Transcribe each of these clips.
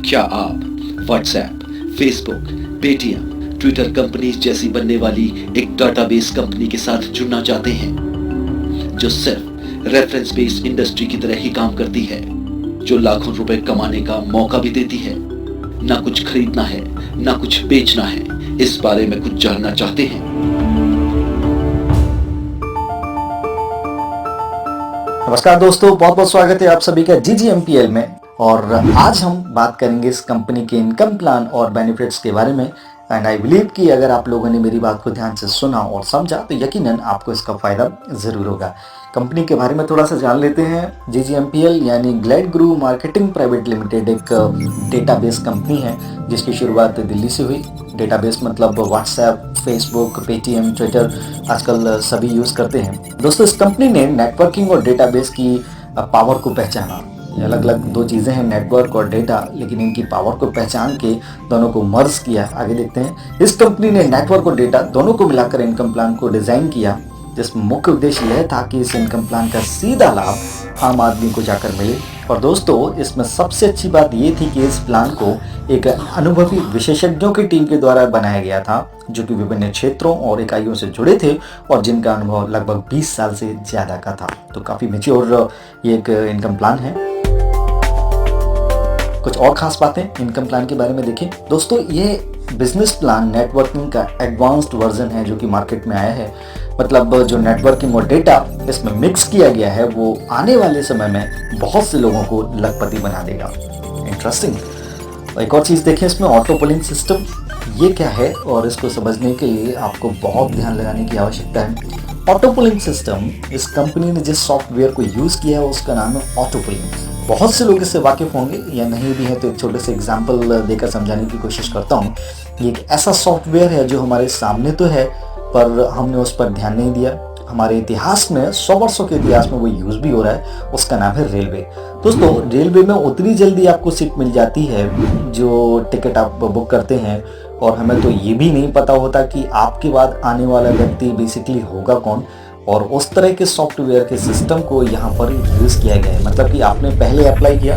क्या आप WhatsApp, Facebook, Paytm, Twitter companies जैसी बनने वाली एक डाटाबेस कंपनी के साथ जुड़ना चाहते हैं जो सिर्फ रेफरेंस बेस्ड इंडस्ट्री की तरह ही काम करती है, जो लाखों रुपए कमाने का मौका भी देती है? ना कुछ खरीदना है, ना कुछ बेचना है, इस बारे में कुछ जानना चाहते हैं? नमस्कार दोस्तों, बहुत बहुत स्वागत है आप सभी का GGMPL में। और आज हम बात करेंगे इस कंपनी के इनकम प्लान और बेनिफिट्स के बारे में। एंड आई बिलीव कि अगर आप लोगों ने मेरी बात को ध्यान से सुना और समझा तो यकीनन आपको इसका फ़ायदा ज़रूर होगा। कंपनी के बारे में थोड़ा सा जान लेते हैं। GGMPL यानी ग्लैड गुरु मार्केटिंग प्राइवेट लिमिटेड एक डेटाबेस कंपनी है जिसकी शुरुआत दिल्ली से हुई। डेटाबेस मतलब व्हाट्सएप, फेसबुक, पेटीएम, ट्विटर आजकल सभी यूज़ करते हैं। दोस्तों, इस कंपनी ने नेटवर्किंग और डेटाबेस की पावर को पहचाना। अलग अलग दो चीज़ें हैं, नेटवर्क और डेटा, लेकिन इनकी पावर को पहचान के दोनों को मर्ज किया। आगे देखते हैं। इस कंपनी ने नेटवर्क और डेटा दोनों को मिलाकर इनकम प्लान को डिज़ाइन किया, जिसमें मुख्य उद्देश्य यह था कि इस इनकम प्लान का सीधा लाभ आम आदमी को जाकर मिले। और दोस्तों, इसमें सबसे अच्छी बात ये थी कि इस प्लान को एक अनुभवी विशेषज्ञों की टीम के द्वारा बनाया गया था, जो कि विभिन्न क्षेत्रों और इकाइयों से जुड़े थे और जिनका अनुभव लगभग 20 साल से ज़्यादा का था। तो काफ़ी मैच्योर ये एक इनकम प्लान है। कुछ और खास बातें इनकम प्लान के बारे में देखें। दोस्तों, ये बिजनेस प्लान नेटवर्किंग का एडवांस्ड वर्जन है जो कि मार्केट में आया है। मतलब जो नेटवर्किंग और डेटा इसमें मिक्स किया गया है वो आने वाले समय में बहुत से लोगों को लखपति बना देगा। इंटरेस्टिंग। एक और चीज़ देखें इसमें, ऑटो पुलिंग सिस्टम। ये क्या है और इसको समझने के लिए आपको बहुत ध्यान लगाने की आवश्यकता है। ऑटो पुलिंग सिस्टम, इस कंपनी ने जिस सॉफ्टवेयर को यूज़ किया है उसका नाम है ऑटो पुलिंग। बहुत से लोग इससे वाकिफ होंगे या नहीं भी हैं, तो एक छोटे से एग्जाम्पल देकर समझाने की कोशिश करता हूँ। ये एक ऐसा सॉफ्टवेयर है जो हमारे सामने तो है पर हमने उस पर ध्यान नहीं दिया। हमारे इतिहास में 100 वर्षों के इतिहास में वो यूज़ भी हो रहा है। उसका नाम है रेलवे। दोस्तों, रेलवे में उतनी जल्दी आपको सीट मिल जाती है जो टिकट आप बुक करते हैं, और हमें तो ये भी नहीं पता होता कि आपके बाद आने वाला व्यक्ति बेसिकली होगा कौन। और उस तरह के सॉफ्टवेयर के सिस्टम को यहाँ पर यूज़ किया गया है। मतलब कि आपने पहले अप्लाई किया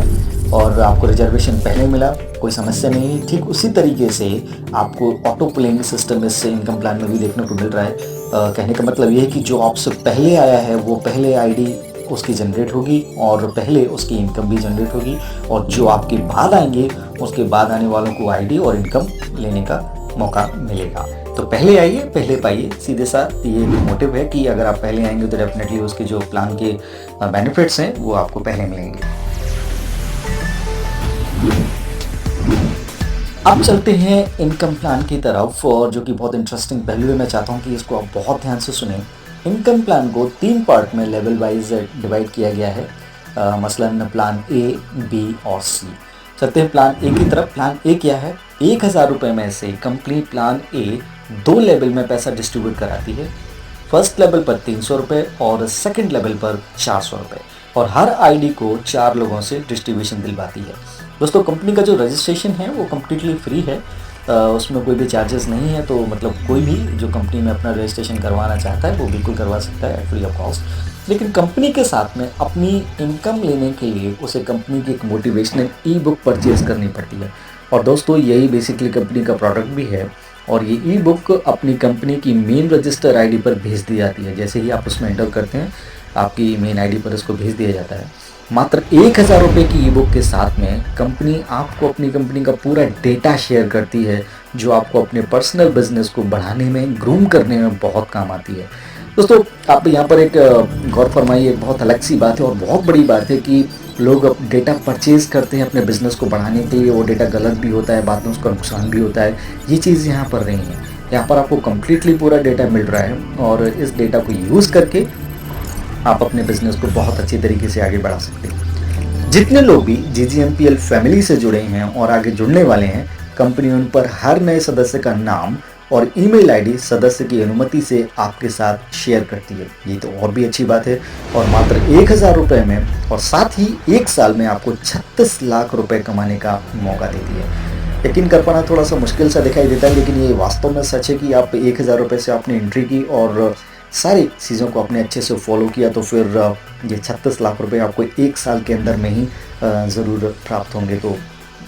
और आपको रिजर्वेशन पहले मिला, कोई समस्या नहीं है। ठीक उसी तरीके से आपको ऑटो पुलिंग सिस्टम इस इनकम प्लान में भी देखने को मिल रहा है। कहने का मतलब ये है कि जो आपसे पहले आया है वो पहले आईडी उसकी जनरेट होगी और पहले उसकी इनकम भी जनरेट होगी, और जो आपके बाद आएंगे उसके बाद आने वालों को आईडी और इनकम लेने का मौका मिलेगा। तो पहले आइए पहले पाइए, सीधे साथ ये मोटिव है कि अगर आप पहले आएंगे तो डेफिनेटली उसके जो प्लान के बेनिफिट्स हैं वो आपको पहले मिलेंगे। अब चलते हैं इनकम प्लान की तरफ, और जो कि बहुत इंटरेस्टिंग पहलू है। मैं चाहता हूँ कि इसको आप बहुत ध्यान से सुने। इनकम प्लान को 3 पार्ट में लेवल वाइज डिवाइड किया गया है। मसलन प्लान ए, बी और सी। चलते हैं प्लान ए की तरफ। प्लान ए क्या है? 1000 रुपये में से कंपनी प्लान ए 2 लेवल में पैसा डिस्ट्रीब्यूट कराती है। फर्स्ट लेवल पर 300 रुपये और सेकंड लेवल पर 400 रुपये, और हर आईडी को 4 लोगों से डिस्ट्रीब्यूशन दिलवाती है। दोस्तों, कंपनी का जो रजिस्ट्रेशन है वो कम्प्लीटली फ्री है। उसमें कोई भी चार्जेस नहीं है। तो मतलब कोई भी जो कंपनी में अपना रजिस्ट्रेशन करवाना चाहता है वो बिल्कुल करवा सकता है फ्री ऑफ कॉस्ट। लेकिन कंपनी के साथ में अपनी इनकम लेने के लिए उसे कंपनी की एक मोटिवेशनल ई बुक परचेज करनी पड़ती है। और दोस्तों, यही बेसिकली कंपनी का प्रोडक्ट भी है, और ये ई बुक अपनी कंपनी की मेन रजिस्टर आईडी पर भेज दी जाती है। जैसे ही आप उसमें एंटर करते हैं आपकी मेन आईडी पर इसको भेज दिया जाता है। मात्र 1000 रुपये की ई बुक के साथ में कंपनी आपको अपनी कंपनी का पूरा डेटा शेयर करती है, जो आपको अपने पर्सनल बिजनेस को बढ़ाने में, ग्रूम करने में बहुत काम आती है। दोस्तों, आप यहाँ पर एक गौर फरमाइए, एक बहुत अलग सी बात है और बहुत बड़ी बात है कि लोग डेटा परचेज करते हैं अपने बिजनेस को बढ़ाने के लिए। वो डेटा गलत भी होता है, बाद में उसका नुकसान भी होता है। ये चीज़ यहाँ पर नहीं है। यहाँ पर आपको कम्प्लीटली पूरा डेटा मिल रहा है, और इस डेटा को यूज़ करके आप अपने बिजनेस को बहुत अच्छी तरीके से आगे बढ़ा सकते हैं। जितने लोग भी GGMPL फैमिली से जुड़े हैं और आगे जुड़ने वाले हैं, कंपनी उन पर हर नए सदस्य का नाम और ईमेल आईडी सदस्य की अनुमति से आपके साथ शेयर करती है। ये तो और भी अच्छी बात है। और मात्र 1000 रुपये में, और साथ ही 1 साल में आपको 36 लाख रुपए कमाने का मौका देती है। यकीन कर पाना थोड़ा सा मुश्किल सा दिखाई देता है, लेकिन ये वास्तव में सच है कि आप 1000 रुपये से आपने एंट्री की और सारी चीज़ों को आपने अच्छे से फॉलो किया तो फिर ये 36 लाख रुपए आपको 1 साल के अंदर में ही ज़रूर प्राप्त होंगे। तो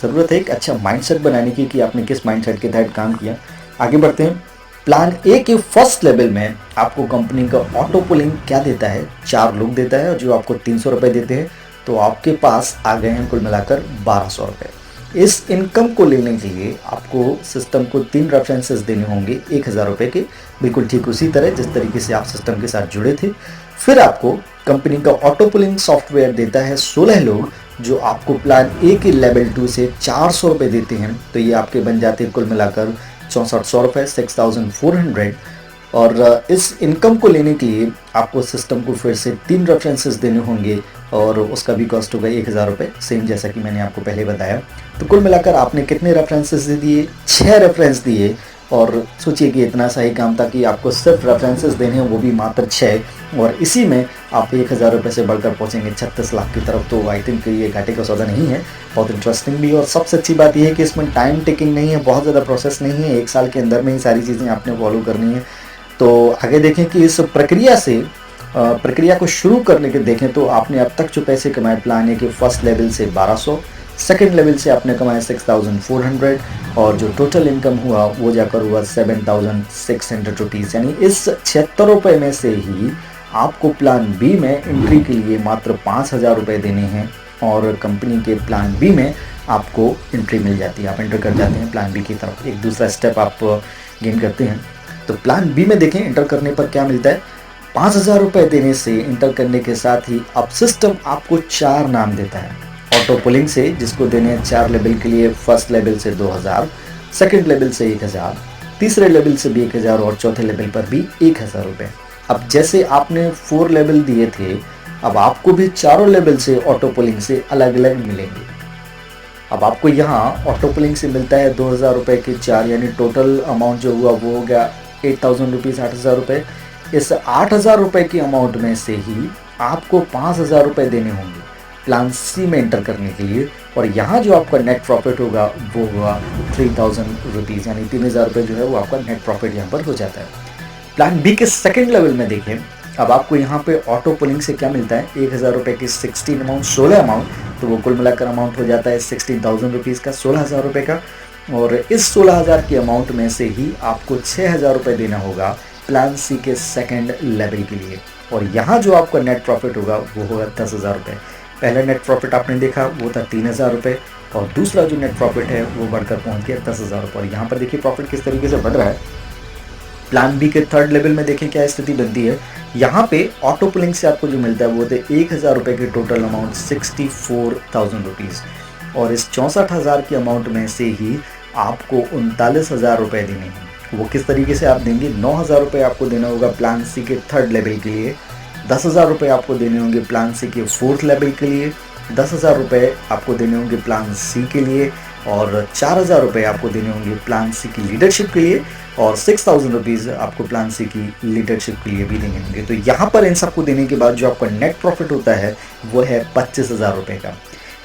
ज़रूरत है एक अच्छा माइंडसेट बनाने की कि आपने किस माइंडसेट के तहत काम किया। आगे बढ़ते हैं। प्लान ए के फर्स्ट लेवल में आपको कंपनी का ऑटो पुलिंग क्या देता है, 4 लोग देता है, जो आपको 300 रुपये देते हैं। तो आपके पास आ गए हैं कुल मिलाकर 1200 रुपये। इस इनकम को लेने के लिए आपको सिस्टम को 3 रेफरेंसेस देने होंगे 1000 रुपये के, बिल्कुल ठीक उसी तरह जिस तरीके से आप सिस्टम के साथ जुड़े थे। फिर आपको कंपनी का ऑटो पुलिंग सॉफ्टवेयर देता है 16 लोग, जो आपको प्लान ए के लेवल 2 से 400 रुपये देते हैं। तो ये आपके बन जाते हैं कुल मिलाकर 6400 रुपये, 6400। और इस इनकम को लेने के लिए आपको सिस्टम को फिर से 3 रेफरेंसेस देने होंगे और उसका भी कॉस्ट होगा 1000 रुपये, सेम जैसा कि मैंने आपको पहले बताया। तो कुल मिलाकर आपने कितने रेफरेंसेस दिए? 6 रेफरेंस दिए। और सोचिए कि इतना सा ही काम था कि आपको सिर्फ रेफरेंसेस देने हैं, वो भी मात्र 6, और इसी में आप 1000 रुपये से बढ़कर पहुंचेंगे 36 लाख की तरफ। तो आई थिंक ये घाटे का सौदा नहीं है, बहुत इंटरेस्टिंग भी। और सबसे अच्छी बात यह है कि इसमें टाइम टेकिंग नहीं है, बहुत ज़्यादा प्रोसेस नहीं है, 1 साल के अंदर में ही सारी चीज़ें आपने फॉलो करनी है। तो आगे देखें कि इस प्रक्रिया को शुरू करने के देखें तो आपने अब तक जो पैसे कमाए प्लान ए के फर्स्ट लेवल से 1200, सेकंड लेवल से आपने कमाए 6400, और जो टोटल इनकम हुआ वो जाकर हुआ 7600 रुपीज़। यानी इस 76 रुपये में से ही आपको प्लान बी में एंट्री के लिए मात्र 5000 रुपये देने हैं, और कंपनी के प्लान बी में आपको एंट्री मिल जाती है, आप एंटर कर जाते हैं प्लान बी की तरफ। एक दूसरा स्टेप आप गेन करते हैं। तो प्लान बी में देखें एंटर करने पर क्या मिलता है, 5000 रुपये देने से एंटर करने के साथ ही अब सिस्टम आपको 4 नाम देता है ऑटो पुलिंग से, जिसको देने हैं 4 लेवल के लिए। फर्स्ट लेवल से 2000, सेकंड लेवल से 1000, तीसरे लेवल से भी 1000 और चौथे लेवल पर भी 1000 रुपये। अब जैसे आपने 4 लेवल दिए थे, अब आपको भी चारों लेवल से ऑटो पुलिंग से अलग अलग मिलेंगे। अब आपको यहाँ ऑटो पुलिंग से मिलता है 2000 रुपये के 4, यानी टोटल अमाउंट जो हुआ वो हो गया 8000 रुपीज़, 8000 रुपये। इस 8000 रुपये की अमाउंट में से ही आपको 5000 रुपये देने होंगे प्लान सी में एंटर करने के लिए, और यहाँ जो आपका नेट प्रॉफिट होगा वो होगा 3000 रुपीज़, यानी 3000 रुपये जो है वो आपका नेट प्रॉफिट यहाँ पर हो जाता है। प्लान बी के सेकेंड लेवल में देखें, अब आपको यहाँ पे ऑटो पुलिंग से क्या मिलता है, 1000 रुपये की 16 अमाउंट, तो वो कुल मिलाकर अमाउंट हो जाता है 16000 रुपीज़ का, 16000 रुपये का। और इस 16000 की अमाउंट में से ही आपको 6000 रुपये देना होगा प्लान सी के सेकेंड लेवल के लिए, और यहाँ जो आपका नेट प्रॉफिट होगा वो होगा 10000 रुपये। पहला नेट प्रॉफिट आपने देखा वो था 3000 रुपये, और दूसरा जो नेट प्रॉफिट है वो बढ़कर पहुँच गया 10000 रुपये। और यहाँ पर देखिए प्रॉफिट किस तरीके से बढ़ रहा है। प्लान बी के थर्ड लेवल में देखें क्या स्थिति बनती है। यहाँ पे ऑटो पुलिंग से आपको जो मिलता है वो होते 1000 रुपये की टोटल अमाउंट 64,000 रुपीज़, और इस 64,000 की अमाउंट में से ही आपको 39,000 रुपये देने हैं। वो किस तरीके से आप देंगे, 9000 रुपये आपको देना होगा प्लान सी के थर्ड लेवल के लिए, 10,000 रुपये आपको देने होंगे प्लान सी के फोर्थ लेवल के लिए, 10,000 रुपये आपको देने होंगे प्लान सी के लिए, और 4000 रुपये आपको देने होंगे प्लान सी की लीडरशिप के लिए, और 6000 रुपीज़ आपको प्लान सी की लीडरशिप के लिए भी देने होंगे। तो यहाँ पर इन सबको देने के बाद जो आपका नेट प्रॉफिट होता है वो है 25,000 रुपये का।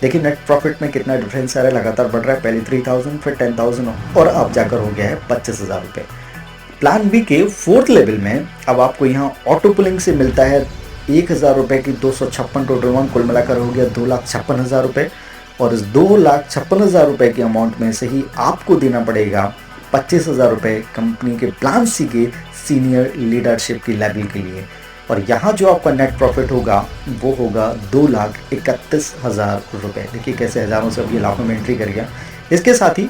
देखिए नेट प्रॉफिट में कितना डिफरेंस आ रहा है, लगातार बढ़ रहा है। पहले 3000, फिर 10,000, और अब जाकर हो गया है 25,000 रुपये। प्लान बी के फोर्थ लेवल में अब आपको यहाँ ऑटो पुलिंग से मिलता है 1000 रुपये की 256 टोटल अमाउंट, कुल मिलाकर हो गया 2,56,000 रुपये, और इस 2,56,000 रुपये की अमाउंट में से ही आपको देना पड़ेगा 25,000 रुपये कंपनी के प्लान सी के सीनियर लीडरशिप की लेवल के लिए। और यहाँ जो आपका नेट प्रॉफिट होगा वो होगा 2,31,000 रुपये। देखिए कैसे हज़ारों से अब ये लाखों में एंट्री कर गया। इसके साथ ही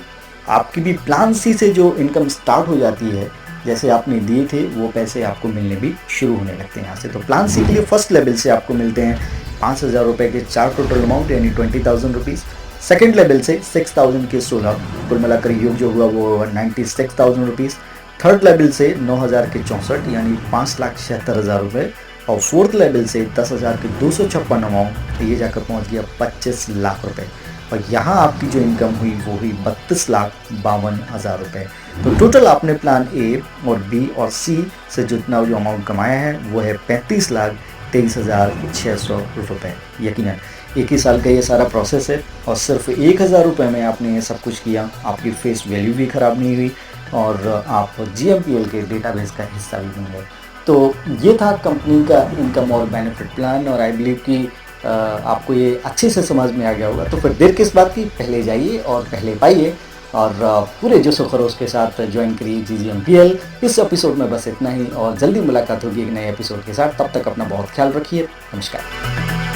आपकी भी प्लान सी से जो इनकम स्टार्ट हो जाती है, जैसे आपने दिए थे वो पैसे आपको मिलने भी शुरू होने लगते हैं यहाँ से। तो प्लान सी के लिए फर्स्ट लेवल से आपको मिलते हैं 5,000 रुपये के 4 टोटल अमाउंट, यानी 20,000 रुपीज़। सेकेंड लेवल से 6,000 के 16, कुल मिलाकर योग जो हुआ वो 96,000 रुपीज़। थर्ड लेवल से 9,000 के 64, यानी 5,76,000 रुपये, और फोर्थ लेवल से 10,000 के 256 अमाउंट, ये जाकर पहुंच गया 25 लाख रुपए। और यहाँ आपकी जो इनकम हुई वो हुई 32,52,000 रुपये। तो टोटल आपने प्लान ए और बी और सी से जितना जो अमाउंट कमाया है वो है 35,23,600 रुपये। यकीनन एक ही साल का ये सारा प्रोसेस है, और सिर्फ 1,000 रुपये में आपने ये सब कुछ किया। आपकी फेस वैल्यू भी ख़राब नहीं हुई, और आप GMPL के डेटाबेस का हिस्सा भी बन गए। तो ये था कंपनी का इनकम और बेनिफिट प्लान, और आई बिलीव कि आपको ये अच्छे से समझ में आ गया होगा। तो फिर देर किस बात की, पहले जाइए और पहले पाइए और पूरे जोश व खरोश के साथ ज्वाइन करिए GGMPL। इस एपिसोड में बस इतना ही और जल्दी मुलाकात होगी एक नए एपिसोड के साथ। तब तक अपना बहुत ख्याल रखिए। नमस्कार।